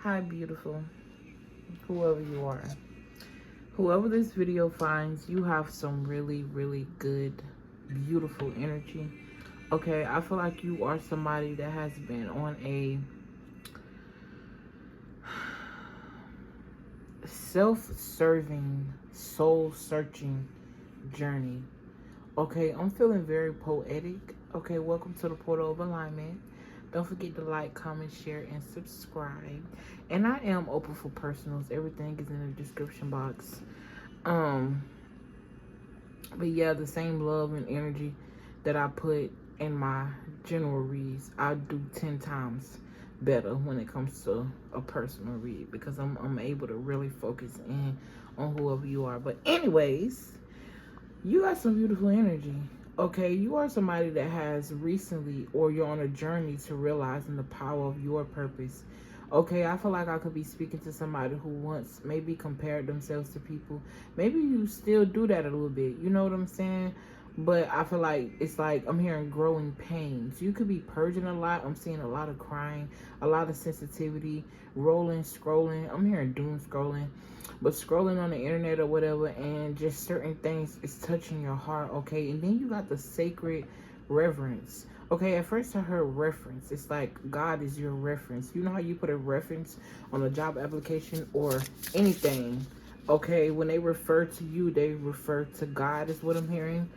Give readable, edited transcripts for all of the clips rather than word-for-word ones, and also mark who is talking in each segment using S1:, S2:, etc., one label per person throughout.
S1: Hi, beautiful. Whoever you are. Whoever this video finds, you have some really, really good, beautiful energy. Okay, I feel like you are somebody that has been on a self-serving, soul-searching journey. Okay, I'm feeling very poetic. Okay, welcome to the Portal of Alignment. Don't forget to like, comment, share, and subscribe. And I am open for personals. Everything is in the description box. But yeah, the same love and energy that I put in my general reads, I do 10 times better when it comes to a personal read, because I'm able to really focus in on whoever you are. But anyways, you got some beautiful energy. Okay, you are somebody that has recently, or you're on a journey to realizing the power of your purpose. Okay, I feel like I could be speaking to somebody who once maybe compared themselves to people. Maybe you still do that a little bit. You know what I'm saying? But I feel like it's like I'm hearing growing pains. You could be purging a lot. I'm seeing a lot of crying, a lot of sensitivity, rolling, scrolling. I'm hearing doom scrolling. But scrolling on the internet or whatever, and just certain things is touching your heart, okay? And then you got the sacred reverence. Okay, at first I heard reference. It's like God is your reference. You know how you put a reference on a job application or anything? Okay, when they refer to you, they refer to God, is what I'm hearing.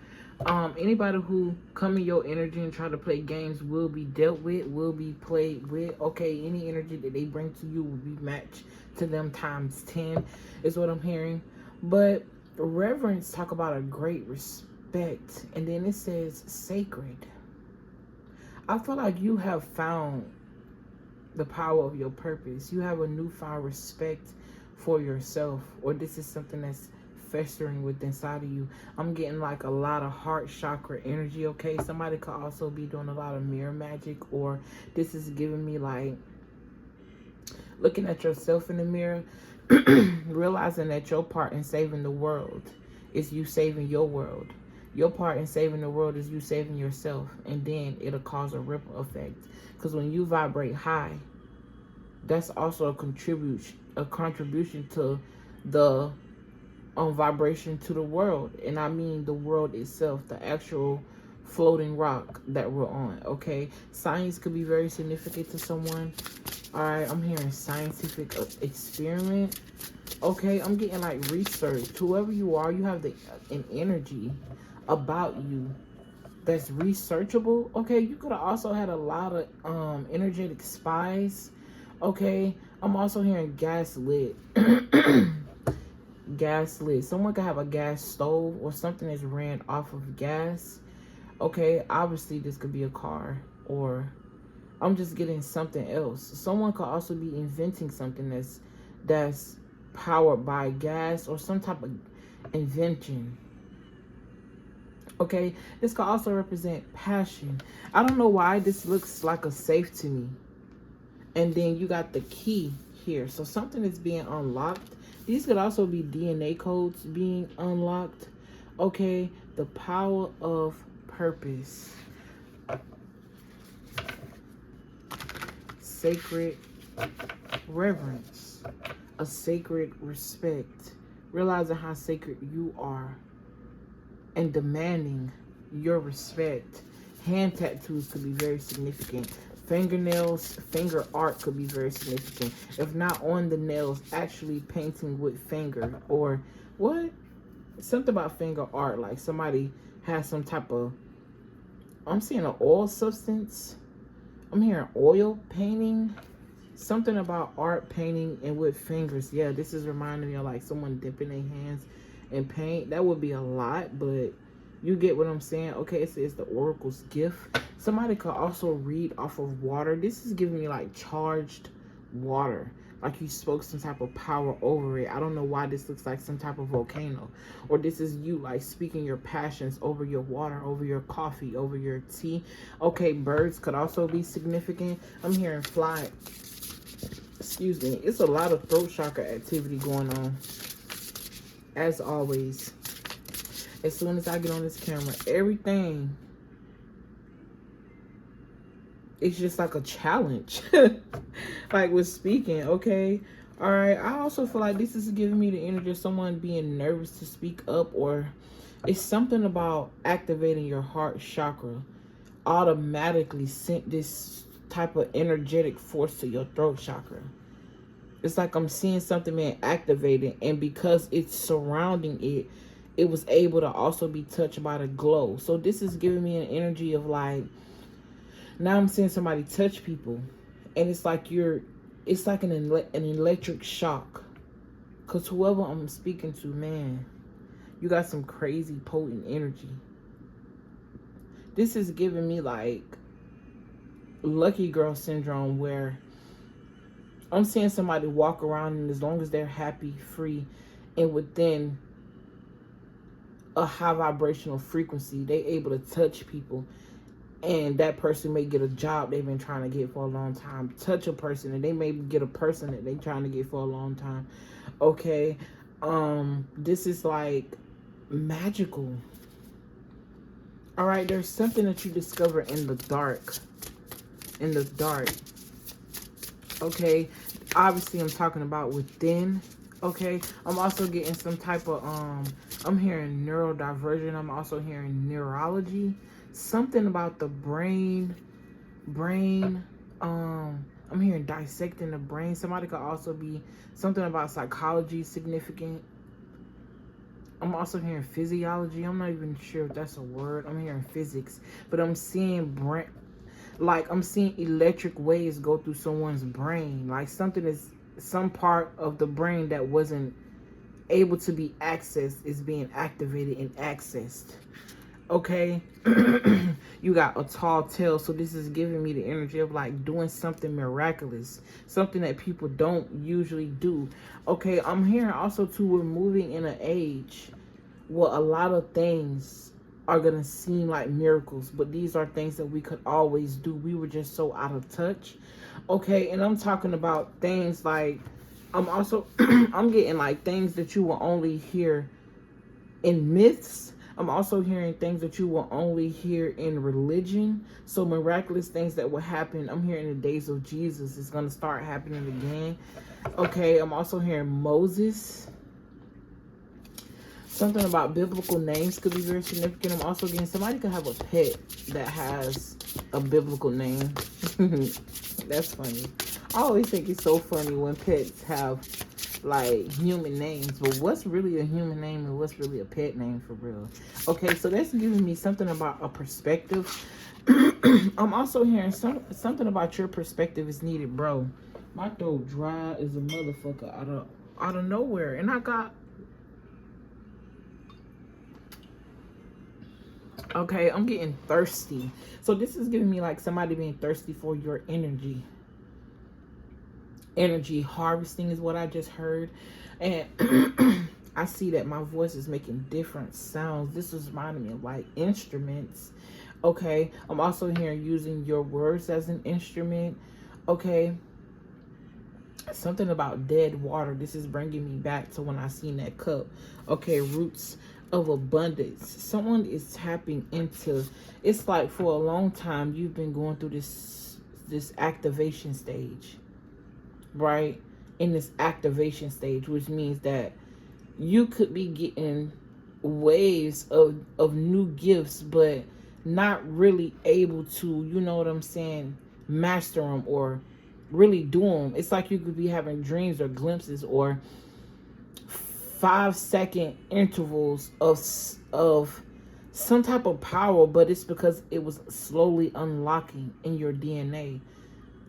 S1: Anybody who come in your energy and try to play games will be dealt with, will be played with. Okay, any energy that they bring to you will be matched to them times 10, is what I'm hearing. But reverence talk about a great respect, and then it says sacred. I feel like you have found the power of your purpose. You have a newfound respect for yourself, or this is something that's festering with inside of you. I'm getting like a lot of heart chakra energy. Okay, somebody could also be doing a lot of mirror magic, or this is giving me like looking at yourself in the mirror, realizing that your part in saving the world is you saving your world. Your part in saving the world is you saving yourself, and then it'll cause a ripple effect. Because when you vibrate high, that's also a contribution to the vibration to the world. And I mean the world itself, the actual floating rock that we're on. Okay, science could be very significant to someone. All right, I'm hearing scientific experiment. Okay, I'm getting like research. Whoever you are, you have an energy about you that's researchable. Okay, you could have also had a lot of energetic spies. Okay, I'm also hearing gaslit. Gaslit. Someone could have a gas stove or something that's ran off of gas. Okay, obviously this could be a car, or I'm just getting something else. Someone could also be inventing something that's powered by gas or some type of invention. Okay, this could also represent passion. I don't know why this looks like a safe to me. And then you got the key here. So something is being unlocked. These could also be DNA codes being unlocked. Okay, the power of purpose. Sacred reverence. A sacred respect. Realizing how sacred you are and demanding your respect. Hand tattoos could be very significant. Fingernails, finger art could be very significant. If not on the nails, actually painting with finger, or what? Something about finger art, like somebody has some type of, I'm seeing an oil substance. I'm hearing oil painting. Something about art painting and with fingers. Yeah, this is reminding me of like someone dipping their hands in paint. That would be a lot, but you get what I'm saying. Okay, it says the oracle's gift. Somebody could also read off of water. This is giving me like charged water, like you spoke some type of power over it. I don't know why this looks like some type of volcano, or this is you like speaking your passions over your water, over your coffee, over your tea. Okay, birds could also be significant. I'm hearing fly. Excuse me. It's a lot of throat chakra activity going on, as always. As soon as I get on this camera, everything it's just like a challenge. Like with speaking, okay? All right, I also feel like this is giving me the energy of someone being nervous to speak up, or it's something about activating your heart chakra automatically sent this type of energetic force to your throat chakra. It's like I'm seeing something being activated, and because it's surrounding it, it was able to also be touched by the glow. So this is giving me an energy of like, now I'm seeing somebody touch people, and it's like it's like an electric shock. Because whoever I'm speaking to, man, you got some crazy potent energy. This is giving me like lucky girl syndrome, where I'm seeing somebody walk around, and as long as they're happy, free, and within a high vibrational frequency, they able to touch people. And that person may get a job they've been trying to get for a long time. Touch a person, and they may get a person that they're trying to get for a long time. Okay. This is like magical. All right, there's something that you discover in the dark. In the dark. Okay. Obviously, I'm talking about within. Okay. I'm also getting some type of, I'm hearing neurodivergent. I'm also hearing neurology. Something about the brain. I'm hearing dissecting the brain. Somebody could also be something about psychology significant. I'm also hearing physiology. I'm not even sure if that's a word. I'm hearing physics, but I'm seeing brain, like I'm seeing electric waves go through someone's brain. Like something is, some part of the brain that wasn't able to be accessed is being activated and accessed. Okay. You got a tall tale, so this is giving me the energy of like doing something miraculous, something that people don't usually do. Okay, I'm hearing also too, we're moving in an age where a lot of things are gonna seem like miracles, but these are things that we could always do. We were just so out of touch. Okay, and I'm talking about things like, I'm also I'm getting like things that you will only hear in myths. I'm also hearing things that you will only hear in religion. So miraculous things that will happen. I'm hearing the days of Jesus is going to start happening again. Okay, I'm also hearing Moses. Something about biblical names could be very significant. I'm also getting somebody could have a pet that has a biblical name. That's funny. I always think it's so funny when pets have like human names, but what's really a human name and what's really a pet name for real? Okay, so that's giving me something about a perspective. I'm also hearing something about your perspective is needed, bro. My throat dry as a motherfucker out of nowhere, and I got, okay, I'm getting thirsty. So this is giving me like somebody being thirsty for your energy. Energy harvesting is what I just heard. And I see that my voice is making different sounds. This is reminding me of like instruments. Okay, I'm also hearing using your words as an instrument. Okay, something about dead water. This is bringing me back to when I seen that cup. Okay, roots of abundance. Someone is tapping into, it's like for a long time you've been going through this activation stage, right? In this activation stage, which means that you could be getting waves of new gifts, but not really able to, you know what I'm saying, master them or really do them. It's like you could be having dreams or glimpses or 5-second intervals of some type of power, but it's because it was slowly unlocking in your DNA.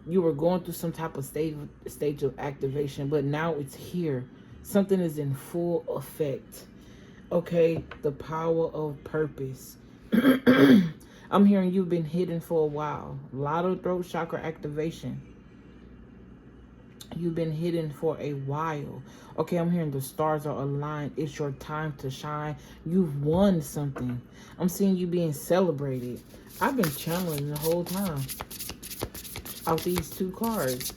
S1: You were going through some type of stage of activation, but now it's here. Something is in full effect. Okay, the power of purpose. I'm hearing you've been hidden for a while. A lot of throat chakra activation. You've been hidden for a while. Okay, I'm hearing the stars are aligned. It's your time to shine. You've won something. I'm seeing you being celebrated. I've been channeling the whole time out these two cards.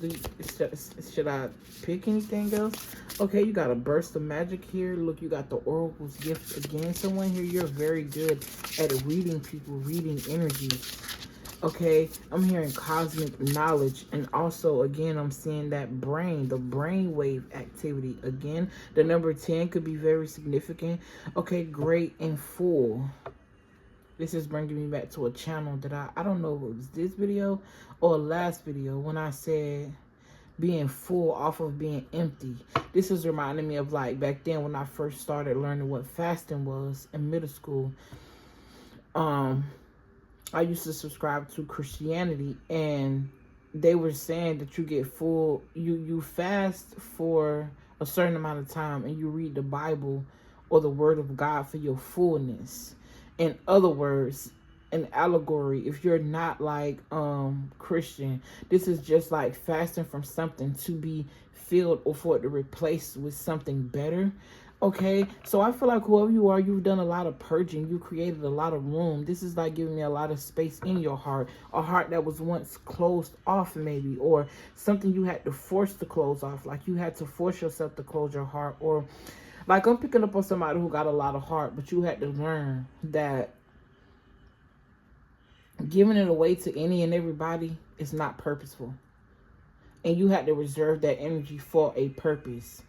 S1: Should I pick anything else? Okay, you got a burst of magic here. Look, you got the Oracle's gift again. Someone here, you're very good at reading people, reading energies. Okay, I'm hearing cosmic knowledge, and also again I'm seeing that brain, the brainwave activity. Again, the number 10 could be very significant. Okay, great and full. This is bringing me back to a channel that I don't know if it was this video or last video when I said being full off of being empty. This is reminding me of like back then when I first started learning what fasting was in middle school. I used to subscribe to Christianity, and they were saying that you get full, you fast for a certain amount of time and you read the Bible or the Word of God for your fullness. In other words, an allegory, if you're not like Christian, this is just like fasting from something to be filled or for it to replace with something better. Okay, so I feel like whoever you are, you've done a lot of purging. You created a lot of room. This is like giving me a lot of space in your heart. A heart that was once closed off maybe, or something you had to force to close off. Like you had to force yourself to close your heart. Or like I'm picking up on somebody who got a lot of heart, but you had to learn that giving it away to any and everybody is not purposeful. And you had to reserve that energy for a purpose.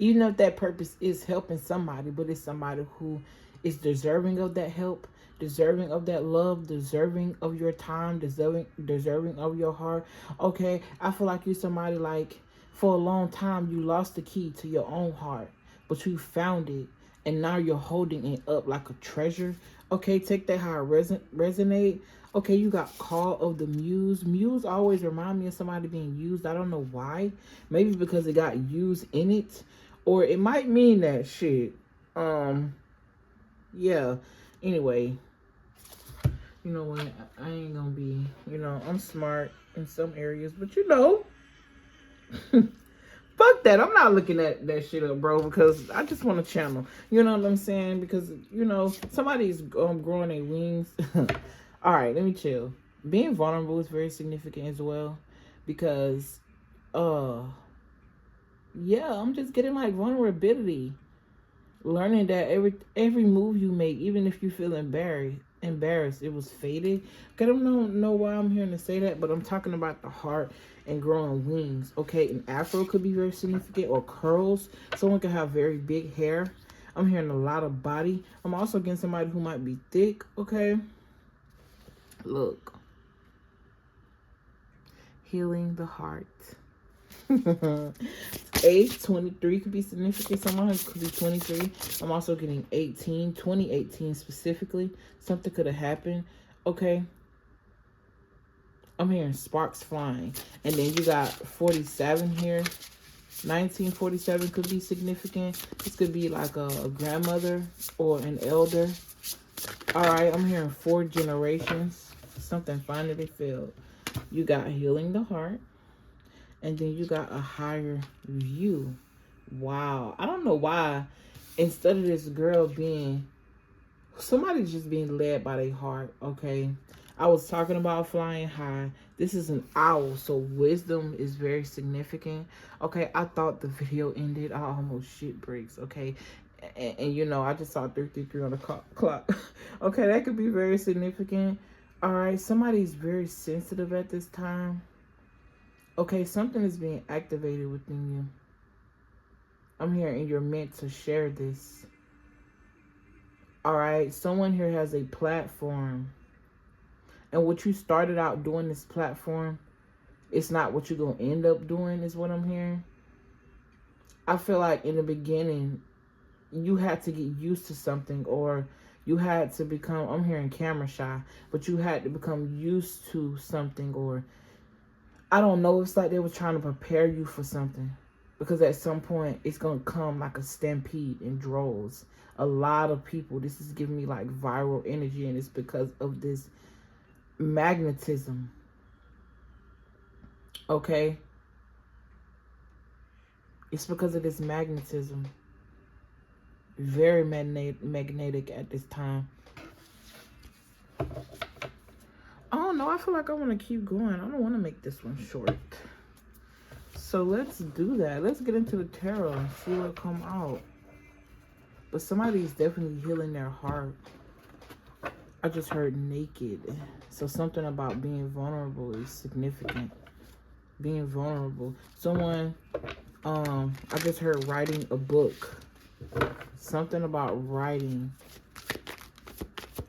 S1: Even if that purpose is helping somebody, but it's somebody who is deserving of that help, deserving of that love, deserving of your time, deserving of your heart. Okay, I feel like you're somebody like for a long time you lost the key to your own heart, but you found it, and now you're holding it up like a treasure. Okay, take that how it resonate. Okay, you got Call of the Muse. Muse always remind me of somebody being used. I don't know why. Maybe because it got used in it. Or it might mean that shit. Yeah. Anyway. You know what? I ain't gonna be, you know, I'm smart in some areas. But you know. Fuck that. I'm not looking at that shit up, bro. Because I just want to channel. You know what I'm saying? Because, you know, somebody's growing their wings. Alright, let me chill. Being vulnerable is very significant as well. Because, yeah, I'm just getting like vulnerability. Learning that every move you make, even if you feel embarrassed, it was fated. I don't know why I'm hearing to say that, but I'm talking about the heart and growing wings. Okay, an afro could be very significant, or curls. Someone could have very big hair. I'm hearing a lot of body. I'm also getting somebody who might be thick. Okay, look, healing the heart. Age 23 could be significant. Someone could be 23. I'm also getting 18, 2018 specifically. Something could have happened. Okay. I'm hearing sparks flying. And then you got 47 here. 1947 could be significant. This could be like a grandmother or an elder. Alright, I'm hearing 4 generations. Something finally filled. You got healing the heart. And then you got a higher view. Wow. I don't know why. Instead of this girl being... somebody's just being led by their heart, okay? I was talking about flying high. This is an owl, so wisdom is very significant. Okay, I thought the video ended. I almost shit breaks, okay? And you know, I just saw 333 on the clock. Okay, that could be very significant. All right, somebody's very sensitive at this time. Okay, something is being activated within you. I'm hearing you're meant to share this. All right, someone here has a platform. And what you started out doing this platform, it's not what you're going to end up doing is what I'm hearing. I feel like in the beginning, you had to get used to something, or you had to become, I'm hearing camera shy, but you had to become used to something, or I don't know. It's like they were trying to prepare you for something, because at some point it's going to come like a stampede in droves. A lot of people, this is giving me like viral energy, and it's because of this magnetism. Okay? It's because of this magnetism. Very magnetic at this time. I don't know. I feel like I want to keep going. I don't want to make this one short. So let's do that. Let's get into the tarot and see what come out. But somebody is definitely healing their heart. I just heard naked. So something about being vulnerable is significant. Being vulnerable. Someone, I just heard writing a book. Something about writing.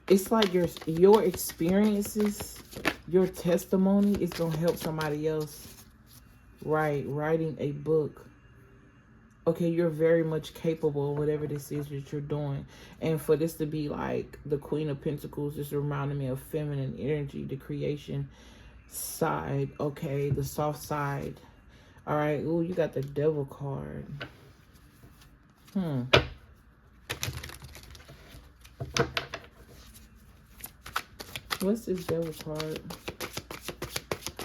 S1: It's like your experiences, your testimony is going to help somebody else. Right, writing a book. Okay, you're very much capable of whatever this is that you're doing. And for this to be like the Queen of Pentacles, this reminded me of feminine energy, the creation side. Okay, the soft side. All right. Ooh, you got the Devil card. What's this Devil card?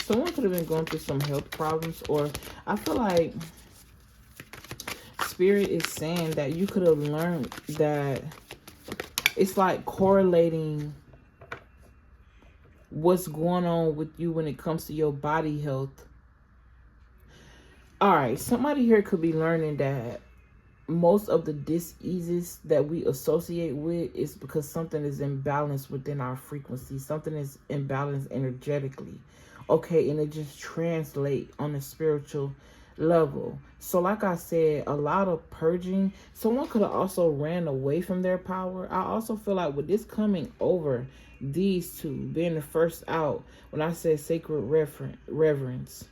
S1: Someone could have been going through some health problems, or I feel like Spirit is saying that you could have learned that it's like correlating what's going on with you when it comes to your body health. All right, somebody here could be learning that most of the diseases that we associate with is because something is imbalanced within our frequency. Something is imbalanced energetically. Okay, and it just translates on a spiritual level. So like I said, a lot of purging. Someone could have also ran away from their power. I also feel like with this coming over, these two being the first out, when I said sacred reverence,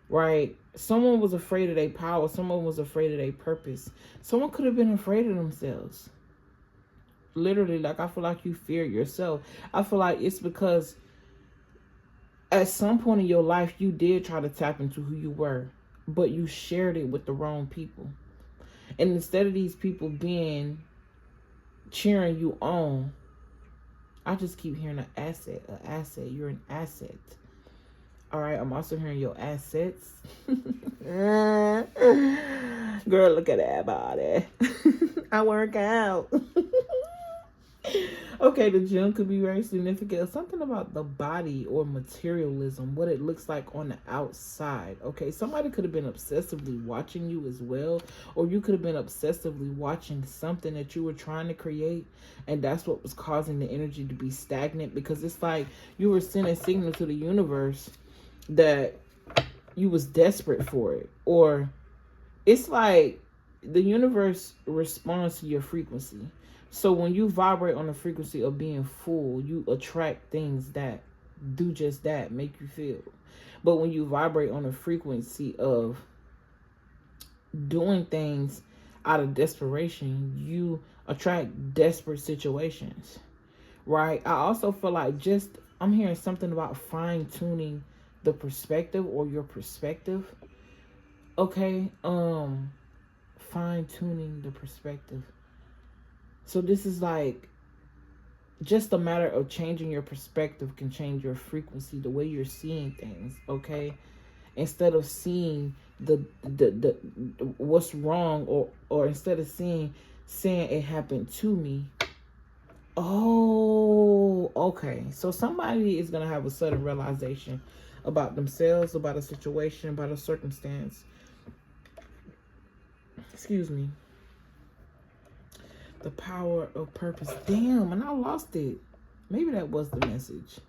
S1: right? Someone was afraid of their power. Someone was afraid of their purpose. Someone could have been afraid of themselves. Literally, like I feel like you fear yourself. I feel like it's because at some point in your life, you did try to tap into who you were, but you shared it with the wrong people. And instead of these people cheering you on, I just keep hearing an asset. You're an asset. All right, I'm also hearing your assets. Girl, look at that body. I work out. Okay, the gem could be very significant. Something about the body or materialism, what it looks like on the outside. Okay, somebody could have been obsessively watching you as well, or you could have been obsessively watching something that you were trying to create, and that's what was causing the energy to be stagnant, because it's like you were sending a signal to the universe that you was desperate for it, or it's like the universe responds to your frequency. So when you vibrate on the frequency of being full, you attract things that do just that, make you feel. But when you vibrate on the frequency of doing things out of desperation, you attract desperate situations, right? I also feel like I'm hearing something about fine-tuning the perspective or your perspective. Okay, fine-tuning the perspective. So this is like just a matter of changing your perspective can change your frequency, the way you're seeing things, okay? Instead of seeing the what's wrong, or instead of saying it happened to me. Oh, okay. So somebody is going to have a sudden realization about themselves, about a situation, about a circumstance. Excuse me. The power of purpose. Damn, and I lost it. Maybe that was the message.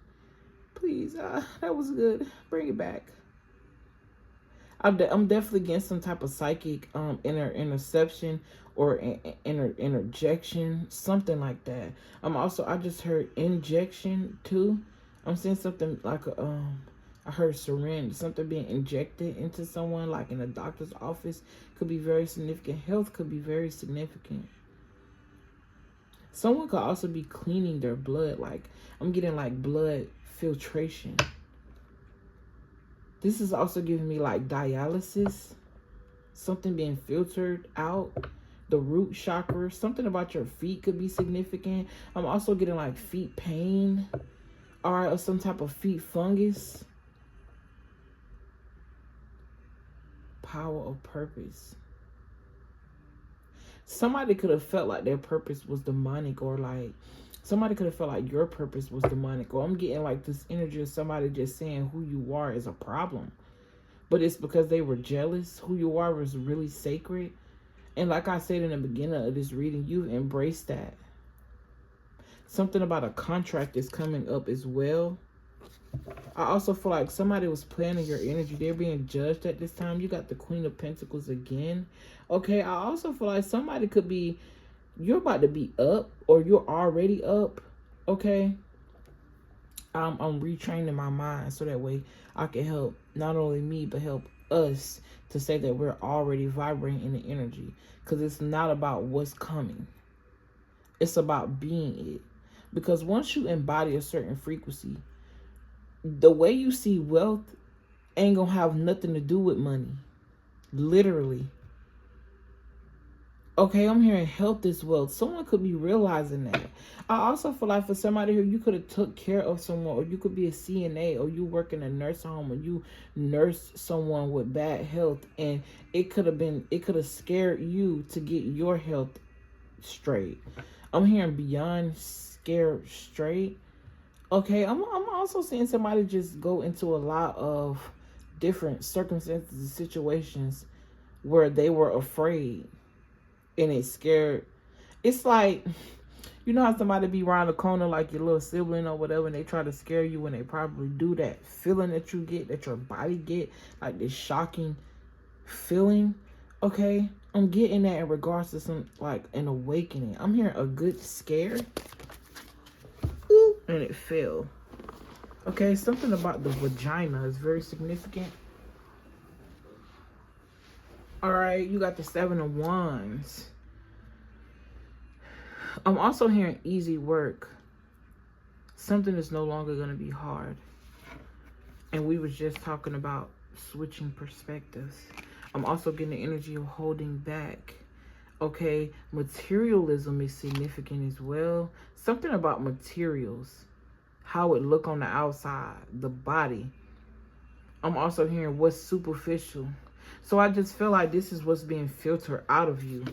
S1: Please, that was good. Bring it back. I'm definitely getting some type of psychic interception or interjection, something like that. I just heard injection too. I'm seeing something like I heard syringe, something being injected into someone, like in a doctor's office. Could be very significant. Health could be very significant. Someone could also be cleaning their blood. Like, I'm getting like blood filtration. This is also giving me like dialysis. Something being filtered out. The root chakra. Something about your feet could be significant. I'm also getting like feet pain. Or some type of feet fungus. Power of purpose. Somebody could have felt like their purpose was demonic, or like somebody could have felt like your purpose was demonic, or I'm getting like this energy of somebody just saying who you are is a problem, but it's because they were jealous. Who you are was really sacred, and like I said in the beginning of this reading, you've embraced that. Something about a contract is coming up as well. I also feel like somebody was planning your energy. They're being judged at this time. You got the Queen of Pentacles again. Okay, I also feel like somebody could be, you're about to be up or you're already up. Okay. I'm retraining my mind so that way I can help not only me, but help us to say that we're already vibrating in the energy. Because it's not about what's coming. It's about being it. Because once you embody a certain frequency, the way you see wealth ain't gonna have nothing to do with money. Literally. Okay, I'm hearing health is wealth. Someone could be realizing that. I also feel like for somebody here, you could have took care of someone, or you could be a CNA, or you work in a nursing home, or you nurse someone with bad health, and it could have scared you to get your health straight. I'm hearing beyond scared straight. Okay, I'm also seeing somebody just go into a lot of different circumstances and situations where they were afraid and it scared. It's like, you know how somebody be around the corner like your little sibling or whatever, and they try to scare you when they probably do that feeling that you get, that your body get, like this shocking feeling. Okay, I'm getting that in regards to some, like, an awakening. I'm hearing a good scare. Ooh, and it fell. Okay, something about the vagina is very significant. All right, you got the 7 of Wands. I'm also hearing easy work. Something is no longer going to be hard. And we was just talking about switching perspectives. I'm also getting the energy of holding back. Okay, materialism is significant as well. Something about materials. How it look on the outside, the body. I'm also hearing what's superficial. So I just feel like this is what's being filtered out of you.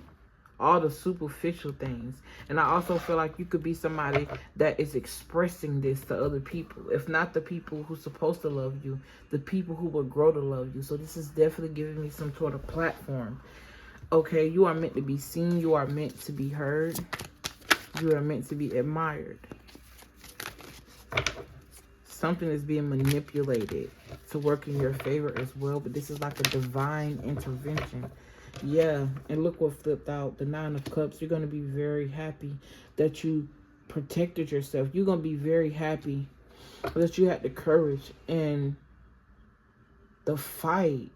S1: All the superficial things. And I also feel like you could be somebody that is expressing this to other people. If not the people who's supposed to love you, the people who will grow to love you. So this is definitely giving me some sort of platform. Okay, you are meant to be seen. You are meant to be heard. You are meant to be admired. Something is being manipulated to work in your favor as well. But this is like a divine intervention. Yeah, and look what flipped out. The 9 of Cups. You're going to be very happy that you protected yourself. You're going to be very happy that you had the courage and the fight.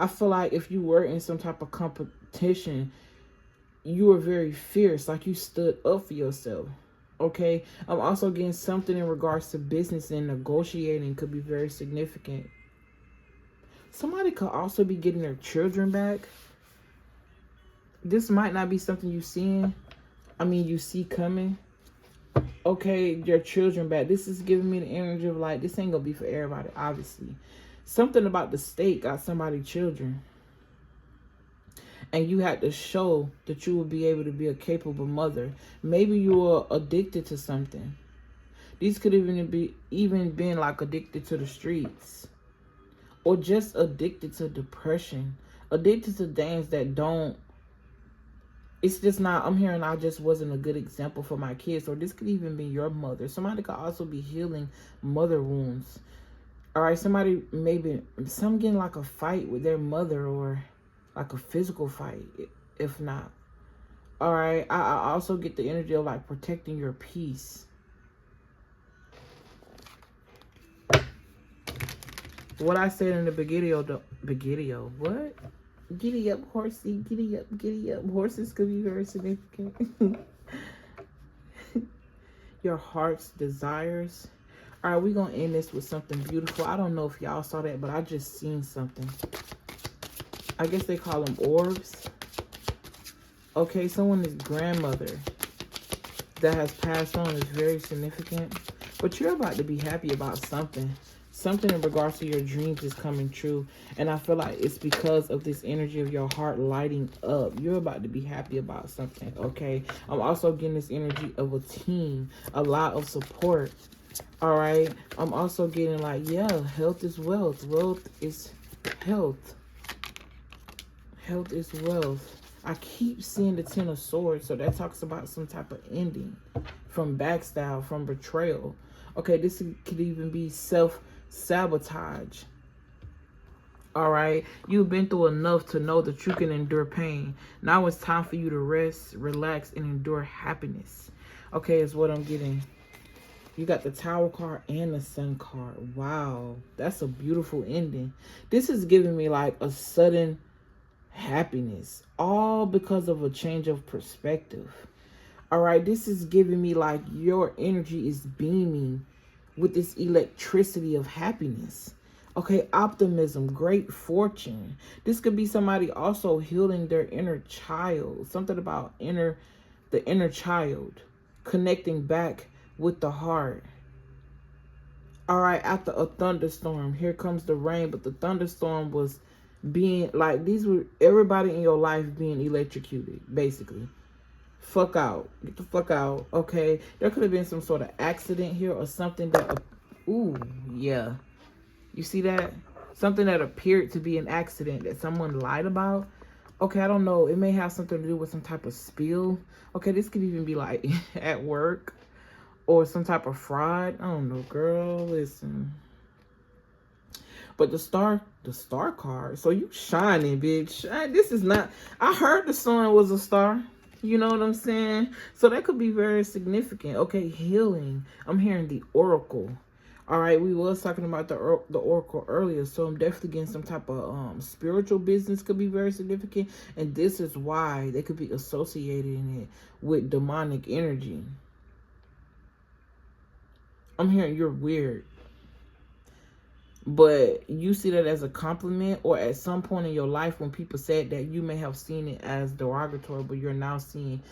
S1: I feel like if you were in some type of competition, you were very fierce. Like you stood up for yourself. Okay, I'm also getting something in regards to business and negotiating could be very significant. Somebody could also be getting their children back. This might not be something you see coming. Okay, your children back. This is giving me the energy of like, this ain't gonna be for everybody, obviously. Something about the state got somebody's children. And you had to show that you would be able to be a capable mother. Maybe you were addicted to something. These could even been like addicted to the streets. Or just addicted to depression. Addicted to things that don't... It's just not... I'm hearing I just wasn't a good example for my kids. Or this could even be your mother. Somebody could also be healing mother wounds. Alright, somebody maybe... Some getting like a fight with their mother or... like a physical fight, if not. All right, I also get the energy of like protecting your peace. What I said in the beginning, what? Giddy up, horsey, giddy up, giddy up. Horses could be very significant. Your heart's desires. All right, we're going to end this with something beautiful. I don't know if y'all saw that, but I just seen something. I guess they call them orbs. Okay, someone's grandmother that has passed on is very significant. But you're about to be happy about something. Something in regards to your dreams is coming true. And I feel like it's because of this energy of your heart lighting up. You're about to be happy about something, okay? I'm also getting this energy of a team. A lot of support, all right? I'm also getting like, yeah, health is wealth. Wealth is health. Health is wealth. I keep seeing the Ten of Swords, so that talks about some type of ending, from backstab, from betrayal. Okay, this could even be self-sabotage. All right, you've been through enough to know that you can endure pain. Now it's time for you to rest, relax, and endure happiness. Okay, is what I'm getting. You got the Tower card and the Sun card. Wow, that's a beautiful ending. This is giving me like a sudden happiness, all because of a change of perspective. All right, this is giving me like your energy is beaming with this electricity of happiness. Okay, optimism, great fortune. This could be somebody also healing their inner child. Something about the inner child, connecting back with the heart. All right, after a thunderstorm, here comes the rain, but the thunderstorm was being like, these were everybody in your life being electrocuted, basically. Fuck out. Get the fuck out. Okay, there could have been some sort of accident here or something that, ooh, yeah. You see that? Something that appeared to be an accident that someone lied about. Okay, I don't know. It may have something to do with some type of spill. Okay, this could even be like at work or some type of fraud. I don't know, girl. Listen. But the star card. So you shining, bitch. This is not. I heard the sun was a star. You know what I'm saying? So that could be very significant. Okay, healing. I'm hearing the oracle. All right, we was talking about the oracle earlier, so I'm definitely getting some type of spiritual business could be very significant, and this is why they could be associating it with demonic energy. I'm hearing you're weird, but you see that as a compliment, or at some point in your life when people said that, you may have seen it as derogatory, but you're now seeing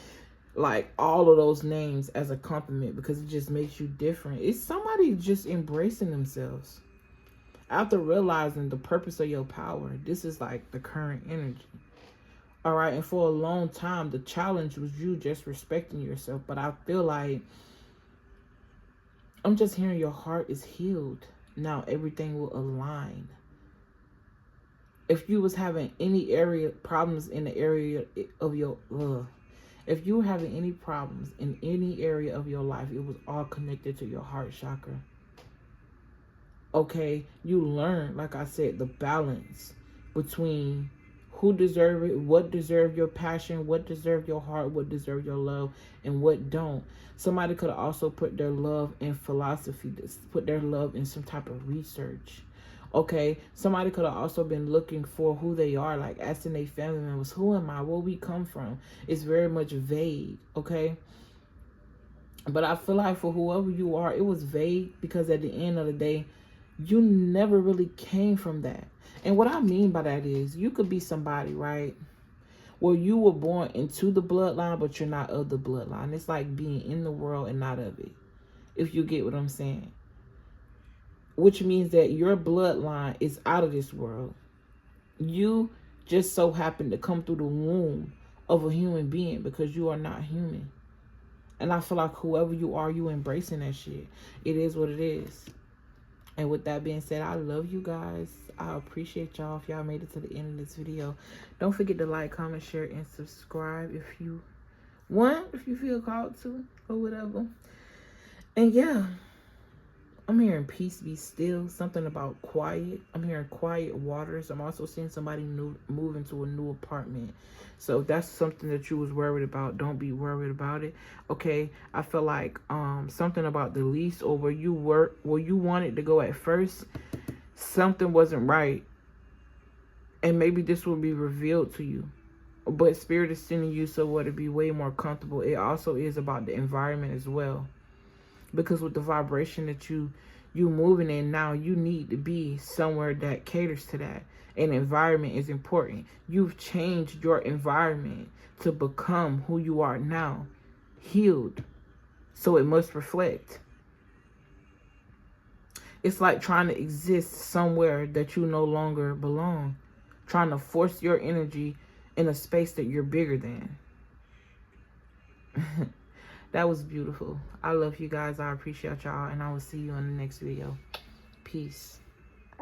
S1: like all of those names as a compliment because it just makes you different. It's somebody just embracing themselves after realizing the purpose of your power. This is like the current energy. All right, and for a long time the challenge was you just respecting yourself, but I feel like I'm just hearing your heart is healed. Now everything will align. If you was having any area problems in the area of your if you were having any problems in any area of your life, it was all connected to your heart chakra. Okay, you learn, like I said, the balance between who deserve it, what deserve your passion, what deserve your heart, what deserve your love, and what don't. Somebody could also put their love in philosophy, put their love in some type of research. Okay, somebody could have also been looking for who they are, like asking their family members, who am I, where we come from. It's very much vague, okay? But I feel like for whoever you are, it was vague because at the end of the day, you never really came from that. And what I mean by that is, you could be somebody, right, where you were born into the bloodline, but you're not of the bloodline. It's like being in the world and not of it, if you get what I'm saying. Which means that your bloodline is out of this world. You just so happen to come through the womb of a human being because you are not human. And I feel like whoever you are, you embracing that shit. It is what it is. And with that being said, I love you guys. I appreciate y'all if y'all made it to the end of this video. Don't forget to like, comment, share, and subscribe if you want, if you feel called to, or whatever. And yeah, I'm hearing peace be still, something about quiet. I'm hearing quiet waters. I'm also seeing somebody move into a new apartment. So if that's something that you was worried about, don't be worried about it. Okay, I feel like something about the lease, or where you wanted to go at first, something wasn't right. And maybe this will be revealed to you. But Spirit is sending you somewhere to be way more comfortable. It also is about the environment as well. Because with the vibration that you moving in now, you need to be somewhere that caters to that. And environment is important. You've changed your environment to become who you are now, healed. So it must reflect. It's like trying to exist somewhere that you no longer belong. Trying to force your energy in a space that you're bigger than. That was beautiful. I love you guys. I appreciate y'all. And I will see you in the next video. Peace.